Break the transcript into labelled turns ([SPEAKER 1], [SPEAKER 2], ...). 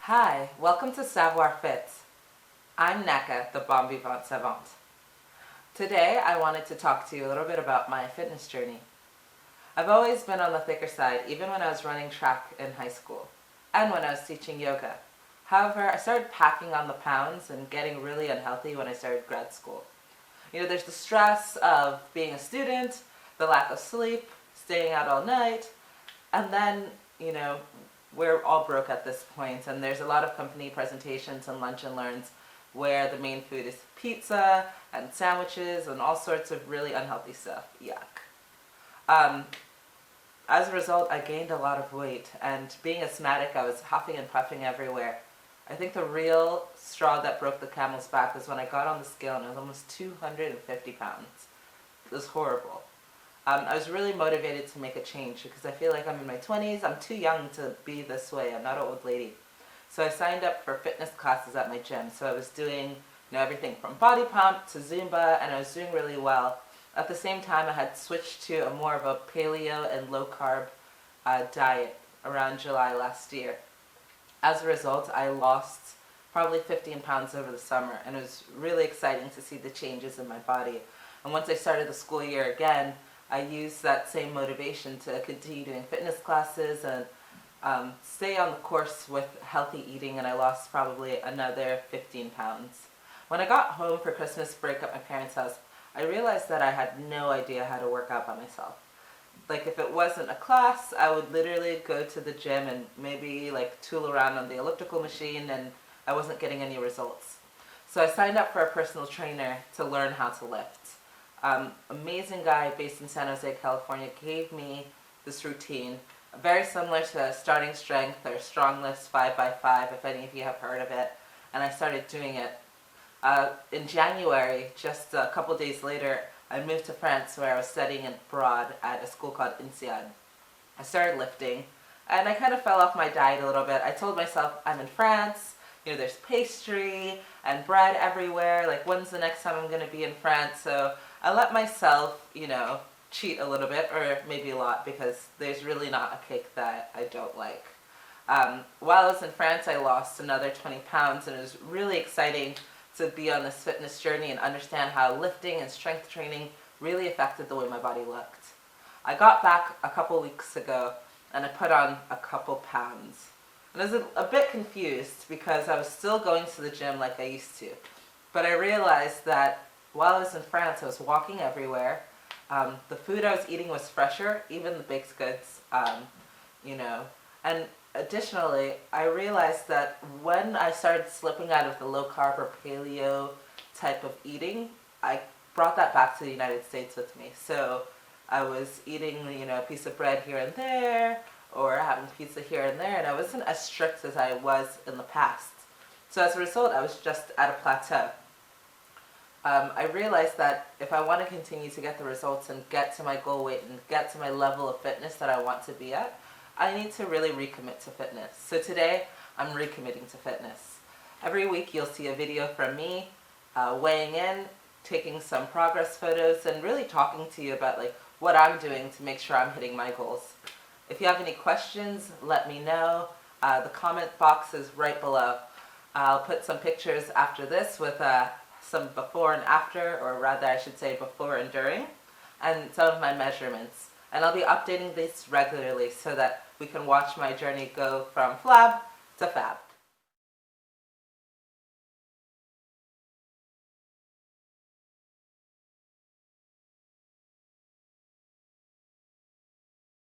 [SPEAKER 1] Hi, welcome to SavoirFit. I'm Neka, the BonneVivanteSavante. Today I wanted to talk to you a little bit about my fitness journey. I've always been on the thicker side, even when I was running track in high school, and when I was teaching yoga. However, I started packing on the pounds and getting really unhealthy when I started grad school. There's the stress of being a student, the lack of sleep, staying out all night, and then, we're all broke at this point, and there's a lot of company presentations and lunch and learns where the main food is pizza and sandwiches and all sorts of really unhealthy stuff. Yuck. As a result, I gained a lot of weight, and being asthmatic, I was huffing and puffing everywhere. I think the real straw that broke the camel's back was when I got on the scale and I was almost 250 pounds. It was horrible. I was really motivated to make a change because I feel like I'm in my 20s. I'm too young to be this way. I'm not an old lady. So I signed up for fitness classes at my gym. So I was doing everything from body pump to Zumba, and I was doing really well. At the same time, I had switched to a more of a paleo and low carb diet around July last year. As a result, I lost probably 15 pounds over the summer, and it was really exciting to see the changes in my body. And once I started the school year again, I used that same motivation to continue doing fitness classes and stay on the course with healthy eating, and I lost probably another 15 pounds. When I got home for Christmas break at my parents' house, I realized that I had no idea how to work out by myself. Like, if it wasn't a class, I would literally go to the gym and maybe tool around on the elliptical machine, and I wasn't getting any results. So I signed up for a personal trainer to learn how to lift. Amazing guy based in San Jose, California, gave me this routine, very similar to starting strength or strong lifts 5x5, if any of you have heard of it, and I started doing it. In January, just a couple days later, I moved to France where I was studying abroad at a school called INSEAD. I started lifting, and I kind of fell off my diet a little bit. I told myself, I'm in France, there's pastry and bread everywhere, when's the next time I'm going to be in France? So I let myself, cheat a little bit, or maybe a lot, because there's really not a cake that I don't like. While I was in France, I lost another 20 pounds, and it was really exciting to be on this fitness journey and understand how lifting and strength training really affected the way my body looked. I got back a couple weeks ago, and I put on a couple pounds. And I was a bit confused because I was still going to the gym like I used to. But I realized that while I was in France, I was walking everywhere. The food I was eating was fresher, even the baked goods, And additionally, I realized that when I started slipping out of the low carb or paleo type of eating, I brought that back to the United States with me. So I was eating, a piece of bread here and there, or having pizza here and there, and I wasn't as strict as I was in the past. So as a result, I was just at a plateau. I realized that if I want to continue to get the results and get to my goal weight and get to my level of fitness that I want to be at, I need to really recommit to fitness. So today, I'm recommitting to fitness. Every week, you'll see a video from me weighing in, taking some progress photos, and really talking to you about what I'm doing to make sure I'm hitting my goals. If you have any questions, let me know. The comment box is right below. I'll put some pictures after this with some before and after, or rather I should say before and during, and some of my measurements. And I'll be updating this regularly so that we can watch my journey go from flab to fab.